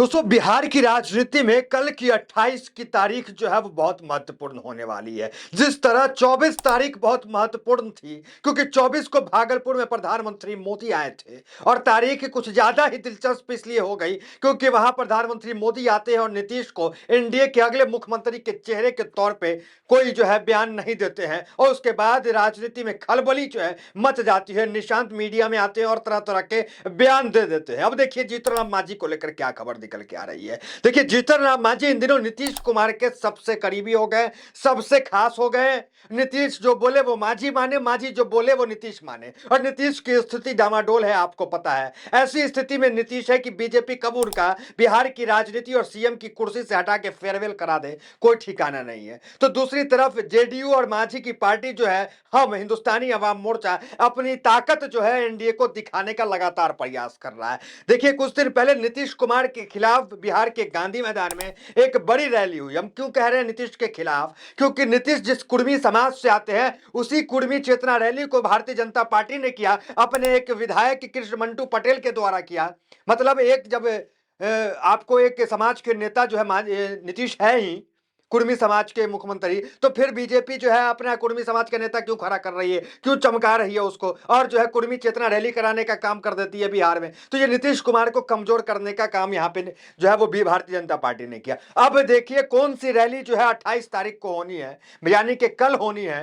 दोस्तों बिहार की राजनीति में कल की 28 की तारीख जो है वो बहुत महत्वपूर्ण होने वाली है। जिस तरह 24 तारीख बहुत महत्वपूर्ण थी क्योंकि 24 को भागलपुर में प्रधानमंत्री मोदी आए थे और तारीख कुछ ज्यादा ही दिलचस्प इसलिए हो गई क्योंकि वहां प्रधानमंत्री मोदी आते हैं और नीतीश को एनडीए के अगले मुख्यमंत्री के चेहरे के तौर पे कोई जो है बयान नहीं देते हैं और उसके बाद राजनीति में खलबली जो है मच जाती है। निशांत मीडिया में आते हैं और तरह तरह के बयान दे देते हैं। अब देखिए जीतन राम मांझी को लेकर क्या खबर निकल के आ रही है। देखिए जीतन राम मांझी इन दिनों नीतीश कुमार के सबसे करीबी हो गए, सबसे खास हो गए। नीतीश जो बोले वो मांझी माने, मांझी जो बोले वो नीतीश माने और नीतीश की स्थिति डामाडोल है, आपको पता है। ऐसी स्थिति में नीतीश है कि बीजेपी कब उनका बिहार की राजनीति और सीएम की कुर्सी से हटा के फेयरवेल करा दे, कोई ठिकाना नहीं है। तो दूसरी तरफ जेडीयू और मांझी की पार्टी जो है हम हिंदुस्तानी अवाम मोर्चा अपनी ताकत जो है एनडीए को दिखाने का लगातार प्रयास कर रहा है। देखिए कुछ दिन पहले नीतीश कुमार के खिलाफ बिहार के गांधी मैदान में एक बड़ी रैली हुई। हम क्यों कह रहे हैं नीतीश के खिलाफ? क्योंकि नीतीश जिस कुर्मी समाज से आते हैं उसी कुर्मी चेतना रैली को भारतीय जनता पार्टी ने किया, अपने एक विधायक कृष्ण मंटू पटेल के द्वारा किया। मतलब एक जब आपको एक समाज के नेता जो है नीतीश है ही कुर्मी समाज के मुख्यमंत्री, तो फिर बीजेपी जो है अपना कुर्मी समाज का नेता क्यों खड़ा कर रही है, क्यों चमका रही है उसको और जो है कुर्मी चेतना रैली कराने का काम कर देती है बिहार में। तो ये नीतीश कुमार को कमजोर करने का काम यहाँ पे जो है वो भी भारतीय जनता पार्टी ने किया। अब देखिए कौन सी रैली जो है 28 तारीख को होनी है, यानी कि कल होनी है।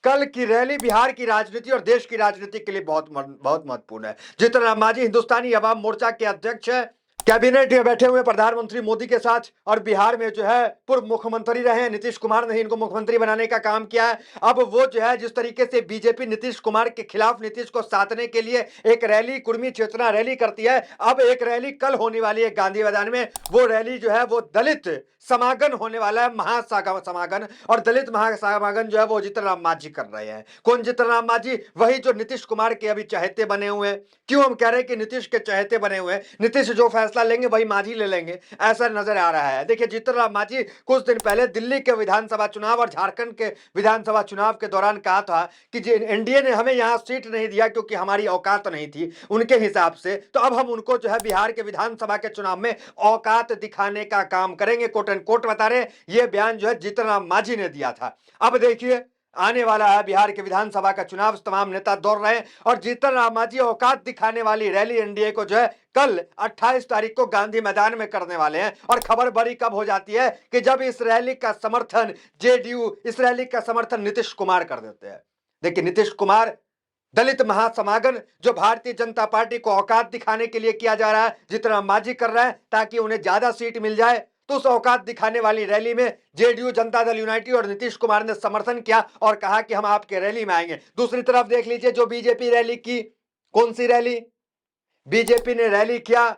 कल की रैली बिहार की राजनीति और देश की राजनीति के लिए बहुत बहुत महत्वपूर्ण है। जीतन राम मांझी हिंदुस्तानी अवाम मोर्चा के अध्यक्ष है, कैबिनेट में बैठे हुए प्रधानमंत्री मोदी के साथ और बिहार में जो है पूर्व मुख्यमंत्री रहे हैं। नीतीश कुमार ने इनको मुख्यमंत्री बनाने का काम किया है। अब वो जो है जिस तरीके से बीजेपी नीतीश कुमार के खिलाफ नीतीश को साधने के लिए एक रैली कुर्मी चेतना रैली करती है, अब एक रैली कल होने वाली है गांधी मैदान में। वो रैली जो है वो दलित समागम होने वाला है, महासमागम। और दलित महासमागम जो है वो जीतन राम मांझी कर रहे हैं। कौन जीतन राम मांझी? वही जो नीतीश कुमार के अभी चहेते बने हुए हैं। क्यों हम कह रहे हैं कि नीतीश के चहेते बने हुए हैं? नीतीश जो फैसला लेंगे वही मांझी ले लेंगे, ऐसा नजर आ रहा है। देखिए जीतन राम मांझी कुछ दिन पहले दिल्ली के विधानसभा चुनाव और झारखंड के विधानसभा चुनाव के दौरान कहा था कि एनडीए ने हमें यहाँ सीट नहीं दिया क्योंकि हमारी औकात नहीं थी उनके हिसाब से, तो अब हम उनको जो है बिहार के विधानसभा के चुनाव में औकात दिखाने का काम करेंगे, कोट एंड कोट बता रहे। ये बयान जो है जीतन राम मांझी ने दिया था। अब देखिए आने वाला है बिहार के विधानसभा का चुनाव, तमाम नेता दौड़ रहे हैं और जीतन राम मांझी औकात दिखाने वाली रैली एनडीए को जो है कल 28 तारीख को गांधी मैदान में करने वाले हैं। और खबर बड़ी कब हो जाती है कि जब इस रैली का समर्थन जेडीयू, इस रैली का समर्थन नीतीश कुमार कर देते हैं। देखिए नीतीश कुमार दलित महासमागम जो भारतीय जनता पार्टी को औकात दिखाने के लिए किया जा रहा है, जीतन राम मांझी कर रहा है ताकि उन्हें ज्यादा सीट मिल जाए। तो उस औकात दिखाने वाली रैली में जेडीयू, जनता दल यूनाइटेड और नीतीश कुमार ने समर्थन किया और कहा कि हम आपके रैली में आएंगे। दूसरी तरफ देख लीजिए जो बीजेपी रैली की, कौन सी रैली? बीजेपी ने रैली किया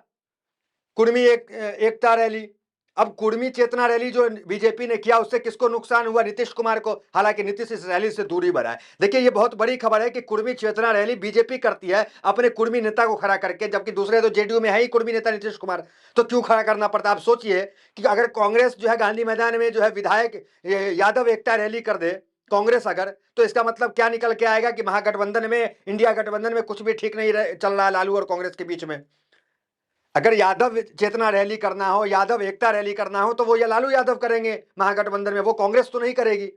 कुर्मी एकता रैली। अब कुर्मी चेतना रैली जो बीजेपी ने किया उससे किसको नुकसान हुआ? नीतीश कुमार को। हालांकि नीतीश इस रैली से दूरी बनाए। देखिए ये बहुत बड़ी खबर है कि कुर्मी चेतना रैली बीजेपी करती है अपने कुर्मी नेता को खड़ा करके, जबकि दूसरे तो जेडीयू में है ही कुर्मी नेता नीतीश कुमार, तो क्यों खड़ा करना पड़ता? आप सोचिए कि अगर कांग्रेस जो है गांधी मैदान में जो है विधायक यादव एकता रैली कर दे कांग्रेस अगर, तो इसका मतलब क्या निकल के आएगा कि महागठबंधन में, इंडिया गठबंधन में कुछ भी ठीक नहीं चल रहा है लालू और कांग्रेस के बीच में। अगर यादव चेतना रैली करना हो, यादव एकता रैली करना हो तो वो या लालू यादव करेंगे महागठबंधन में, वो कांग्रेस तो नहीं करेगी।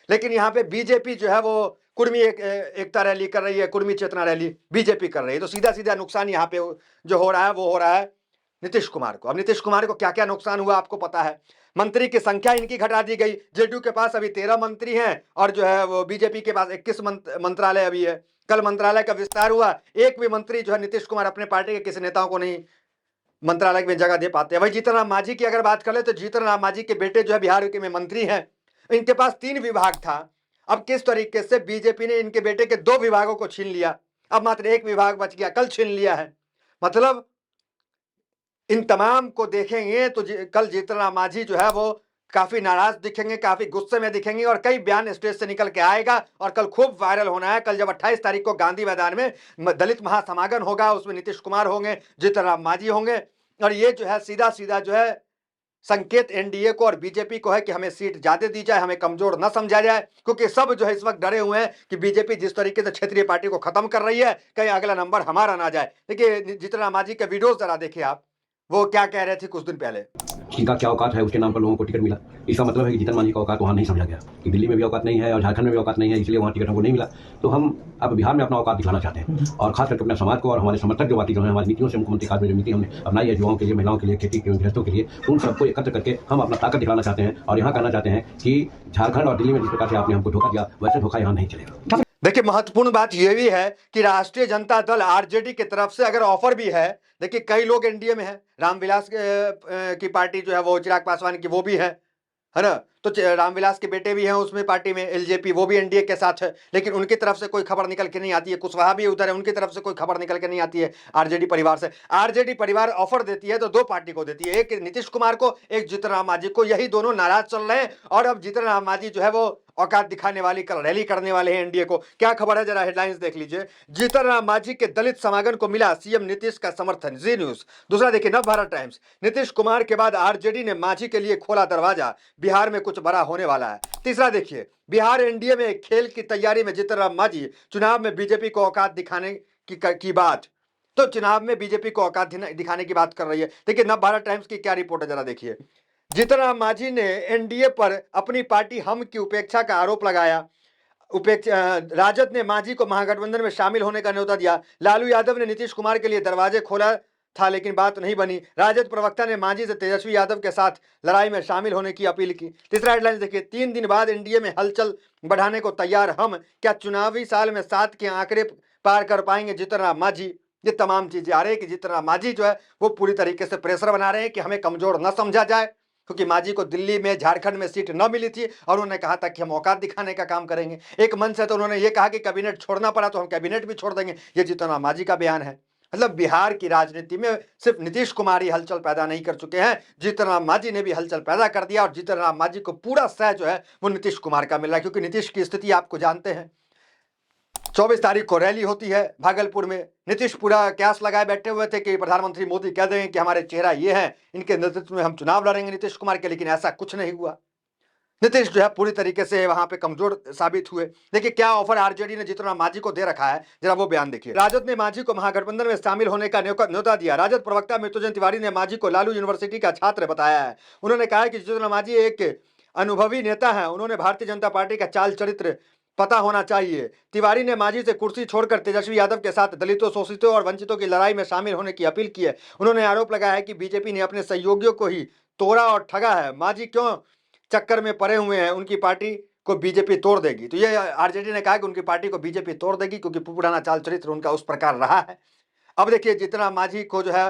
लेकिन यहाँ पे बीजेपी जो है वो कुर्मी एकता रैली कर रही है, कुर्मी चेतना रैली बीजेपी कर रही है। तो सीधा सीधा नुकसान यहाँ पे जो हो रहा है वो हो रहा है नीतीश कुमार को। अब नीतीश कुमार को क्या क्या नुकसान हुआ आपको पता है। मंत्री की संख्या इनकी घटा दी गई। जेडीयू के पास अभी 13 मंत्री हैं और जो है वो बीजेपी के पास 21 मंत्रालय अभी है। कल मंत्रालय का विस्तार हुआ, एक भी मंत्री जो है नीतीश कुमार अपने पार्टी के किसी नेताओं को नहीं मंत्रालय में जगह दे पाते हैं। वही जीतन राम मांझी की अगर बात करें तो जीतन राम मांझी के बेटे जो है बिहार के में मंत्री हैं, इनके पास 3 विभाग था। अब किस तरीके से बीजेपी ने इनके बेटे के 2 विभागों को छीन लिया, अब मात्र 1 विभाग बच गया, कल छीन लिया है। मतलब इन तमाम को देखेंगे तो कल जीतन राम मांझी जो है वो काफी नाराज दिखेंगे, काफी गुस्से में दिखेंगे और कई बयान स्टेज से निकल के आएगा और कल खूब वायरल होना है। कल जब 28 तारीख को गांधी मैदान में दलित महासमागम होगा, उसमें नीतीश कुमार होंगे, जीतन राम मांझी होंगे और ये जो है सीधा सीधा जो है संकेत एनडीए को और बीजेपी को है कि हमें सीट ज्यादा दी जाए, हमें कमजोर न समझा जाए। क्योंकि सब जो है इस वक्त डरे हुए हैं कि बीजेपी जिस तरीके से क्षेत्रीय पार्टी को खत्म कर रही है, कहीं अगला नंबर हमारा ना जाए। देखिए जीतन राम मांझी के वीडियो जरा देखिए आप, वो क्या कह रहे थे कुछ दिन पहले। किसका क्या औकात है, उसके नाम पर लोगों को टिकट मिला। इसका मतलब है कि जीतन मांझी का औकात वहाँ नहीं समझा गया कि दिल्ली में भी औकात नहीं है और झारखंड में भी औकात नहीं है, इसलिए वहाँ टिकट हमको नहीं मिला। तो हम अब बिहार में अपना औकात दिखाना चाहते हैं और खास करके अपने समाज को और हमारे समर्थक जो बाकी जो है हमारी नीतियों से, मुख्यमंत्री कार्ड में जो नीति हमने अपनाई है युवाओं के लिए, महिलाओं के लिए, खेती के गृहस्थों के लिए, उन सबको एकत्र करके हम अपना ताकत दिखाना चाहते हैं और यहाँ कहना चाहते हैं कि झारखंड और दिल्ली में जिस प्रकार से आपने हमको धोखा दिया, वैसे धोखा यहाँ नहीं चलेगा। देखिए महत्वपूर्ण बात यह भी है कि राष्ट्रीय जनता दल आरजेडी की तरफ से अगर ऑफर भी है, देखिए कई लोग एनडीए में है, रामविलास की पार्टी जो है वो चिराग पासवान की वो भी है ना, तो रामविलास के बेटे भी हैं उसमें पार्टी में, एलजेपी, वो भी एनडीए के साथ है, लेकिन उनकी तरफ से कोई खबर निकल के नहीं आती है। कुशवाहा भी उधर है, उनकी तरफ से कोई खबर निकल के नहीं आती है आरजेडी परिवार से। आरजेडी परिवार ऑफर देती है तो दो पार्टी को देती है, एक नीतीश कुमार को, एक जीतन राम मांझी को। यही दोनों नाराज चल रहे हैं और अब जीतन राम मांझी जो है वो औकात दिखाने वाली कल रैली करने वाले हैं एनडीए को। क्या खबर है जरा हेडलाइंस देख लीजिए। जीतन राम मांझी के दलित समागम को मिला सीएम नीतीश का समर्थन, जी न्यूज। दूसरा देखिए नवभारत टाइम्स, नीतीश कुमार के बाद आरजेडी ने मांझी के लिए खोला दरवाजा, बिहार में कुछ बड़ा होने वाला है। तीसरा देखिए, बिहार एनडीए में खेल की तैयारी में जीतन राम मांझी, चुनाव में बीजेपी को औकात दिखाने की बात। तो चुनाव में बीजेपी को औकात दिखाने की बात कर रही है। देखिए नवभारत टाइम्स की क्या रिपोर्ट है जरा देखिए। जीतन राम मांझी ने एनडीए पर अपनी पार्टी हम की उपेक्षा का आरोप लगाया। राजद ने मांझी को महागठबंधन में शामिल होने का न्योता दिया। लालू यादव ने नीतीश कुमार के लिए दरवाजे खोला था लेकिन बात नहीं बनी। राजद प्रवक्ता ने मांझी से तेजस्वी यादव के साथ लड़ाई में शामिल होने की अपील की। तीसरा हेडलाइन देखिए, 3 दिन बाद एनडीए में हलचल बढ़ाने को तैयार हम, क्या चुनावी साल में 7 के आंकड़े पार कर पाएंगे जीतन राम मांझी। ये तमाम चीजें आ रही है कि जीतन राम मांझी जो है वो पूरी तरीके से प्रेशर बना रहे हैं कि हमें कमजोर न समझा जाए, क्योंकि मांझी को दिल्ली में, झारखंड में सीट न मिली थी और उन्होंने कहा था कि हम औकात दिखाने का काम करेंगे। एक मंच से तो उन्होंने ये कहा कि कैबिनेट छोड़ना पड़ा तो हम कैबिनेट भी छोड़ देंगे। ये जीतन राम मांझी का बयान है। मतलब बिहार की राजनीति में सिर्फ नीतीश कुमार ही हलचल पैदा नहीं कर चुके हैं, जीतन राम मांझी ने भी हलचल पैदा कर दिया और जीतन राम मांझी को पूरा श्रेय जो है वो नीतीश कुमार का मिल रहा है, क्योंकि नीतीश की स्थिति आपको जानते हैं। 24 तारीख को रैली होती है भागलपुर में। नीतीश पूरा क्यास लगाए बैठे हुए थे कि प्रधानमंत्री मोदी कह देंगे कि हमारे चेहरा ये हैं, इनके नेतृत्व में हम चुनाव लड़ेंगे नीतीश कुमार के, लेकिन ऐसा कुछ नहीं हुआ। नीतीश जो है पूरी तरीके से वहां पे कमजोर साबित हुए। देखिए क्या ऑफर आरजेडी ने जीतन राम मांझी को दे रखा है, जरा वो बयान देखिए। राजद ने मांझी को महागठबंधन में शामिल होने का न्योता दिया। राजद प्रवक्ता मृत्युंजय तिवारी ने मांझी को लालू यूनिवर्सिटी का छात्र बताया है। उन्होंने कहा कि जीतन राम मांझी एक अनुभवी नेता है, उन्होंने भारतीय जनता पार्टी का चाल चरित्र पता होना चाहिए। तिवारी ने मांझी से कुर्सी छोड़कर तेजस्वी यादव के साथ दलितों, शोषितों और वंचितों की लड़ाई में शामिल होने की अपील की है। उन्होंने आरोप लगाया है कि बीजेपी ने अपने सहयोगियों को ही तोड़ा और ठगा है। मांझी क्यों चक्कर में पड़े हुए हैं, उनकी पार्टी को बीजेपी तोड़ देगी। तो ये आरजेडी ने कहा कि उनकी पार्टी को बीजेपी तोड़ देगी क्योंकि पुराना चाल चरित्र उनका उस प्रकार रहा है। अब देखिए जीतन राम मांझी को जो है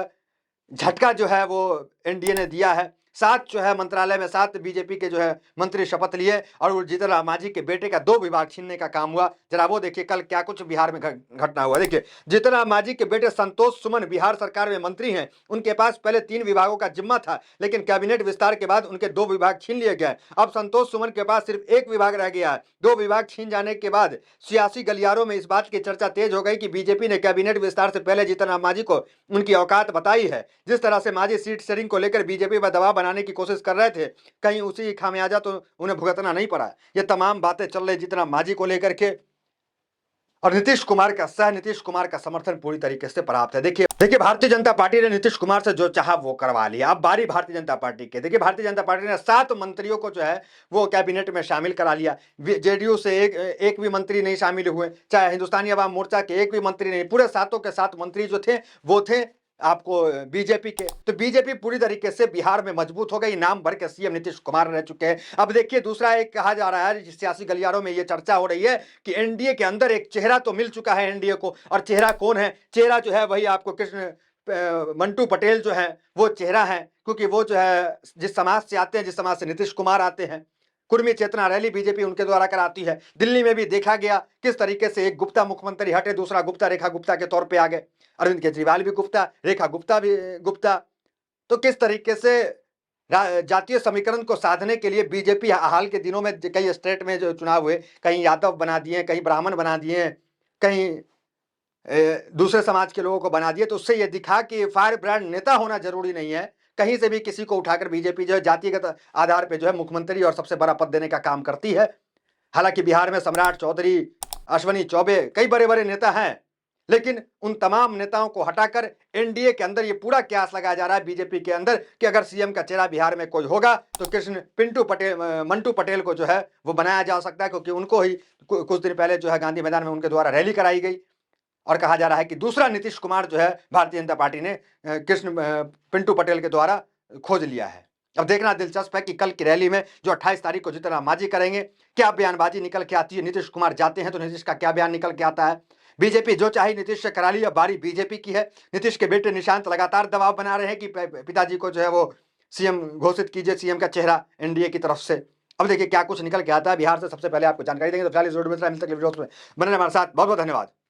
झटका जो है वो एनडीए ने दिया है। 7 जो है मंत्रालय में 7 बीजेपी के जो है मंत्री शपथ लिए और जीतन राम मांझी के बेटे का 2 विभाग छीनने का काम हुआ। जरा वो देखिए कल क्या कुछ बिहार में घटना हुआ। देखिए जीतन राम मांझी के बेटे संतोष सुमन बिहार सरकार में मंत्री हैं। उनके पास पहले 3 विभागों का जिम्मा था, लेकिन कैबिनेट विस्तार के बाद उनके 2 विभाग छीन लिए गए। अब संतोष सुमन के पास सिर्फ 1 विभाग रह गया है। 2 विभाग छीन जाने के बाद सियासी गलियारों में इस बात की चर्चा तेज हो गई कि बीजेपी ने कैबिनेट विस्तार से पहले जीतन राम मांझी को उनकी औकात बताई है। जिस तरह से मांझी सीट शेयरिंग को लेकर बीजेपी पर दबाव बनाने की कोशिश कर रहे थे, कहीं उसी खामियाजा तो उन्हें भुगतना नहीं पड़ा। ये तमाम बातें चल रही जीतन राम मांझी को लेकर के और नीतीश कुमार का समर्थन पूरी तरीके से प्राप्त है। देखिए भारतीय जनता पार्टी ने नीतीश कुमार से जो चाहा वो करवा लिया। अब बारी भारतीय जनता पार्टी के। देखिए भारतीय जनता पार्टी ने 7 मंत्रियों को जो है वो कैबिनेट में शामिल करा लिया। जेडीयू से एक भी मंत्री नहीं शामिल हुए, चाहे हिंदुस्तानी अवाम मोर्चा के एक भी मंत्री नहीं, पूरे 7 के 7 मंत्री जो थे वो थे आपको बीजेपी के। तो बीजेपी पूरी तरीके से बिहार में मजबूत हो गई। नाम भर के सीएम नीतीश कुमार रह चुके हैं। अब देखिए दूसरा एक कहा जा रहा है, सियासी गलियारों में ये चर्चा हो रही है कि एनडीए के अंदर एक चेहरा तो मिल चुका है एनडीए को, और चेहरा कौन है? चेहरा जो है वही आपको कृष्ण मंटू पटेल जो है वो चेहरा है, क्योंकि वो जो है जिस समाज से आते हैं, जिस समाज से नीतीश कुमार आते हैं। कुर्मी चेतना रैली बीजेपी उनके द्वारा कराती है। दिल्ली में भी देखा गया किस तरीके से एक गुप्ता मुख्यमंत्री हटे, दूसरा गुप्ता रेखा गुप्ता के तौर पे आ गए। अरविंद केजरीवाल भी गुप्ता, रेखा गुप्ता भी गुप्ता। तो किस तरीके से जातीय समीकरण को साधने के लिए बीजेपी हाल के दिनों में कई स्टेट में जो चुनाव हुए, कहीं यादव बना दिए, कहीं ब्राह्मण बना दिए, कहीं दूसरे समाज के लोगों को बना दिए। तो उससे यह दिखा कि फायर ब्रांड नेता होना जरूरी नहीं है, कहीं से भी किसी को उठाकर बीजेपी जो है जातिगत आधार पर जो है मुख्यमंत्री और सबसे बड़ा पद देने का काम करती है। हालांकि बिहार में सम्राट चौधरी, अश्वनी चौबे, कई बड़े बड़े नेता हैं, लेकिन उन तमाम नेताओं को हटाकर एनडीए के अंदर ये पूरा क्यास लगाया जा रहा है बीजेपी के अंदर कि अगर सीएम का चेहरा बिहार में कोई होगा तो मंटू पटेल को जो है वो बनाया जा सकता है, क्योंकि उनको ही कुछ दिन पहले जो है गांधी मैदान में उनके द्वारा रैली कराई गई और कहा जा रहा है कि दूसरा नीतीश कुमार जो है भारतीय जनता पार्टी ने पिंटू पटेल के द्वारा खोज लिया है। अब देखना दिलचस्प है कि कल की रैली में जो 28 तारीख को जीतन राम मांझी करेंगे, क्या बयानबाजी निकल के आती है। नीतीश कुमार जाते हैं तो नीतीश का क्या बयान निकल के आता है। बीजेपी जो चाहे नीतीश से करा ली, अब बारी बीजेपी की है। नीतीश के बेटे निशांत लगातार दबाव बना रहे हैं कि पिताजी को जो है वो सीएम घोषित कीजिए, सीएम का चेहरा एनडीए की तरफ से। अब देखिए क्या कुछ निकल के आता है बिहार से। सबसे पहले आपको जानकारी देंगे, तो फिलहाल इस वीडियो में मिलता है वीडियो में बने हमारे साथ। बहुत बहुत धन्यवाद।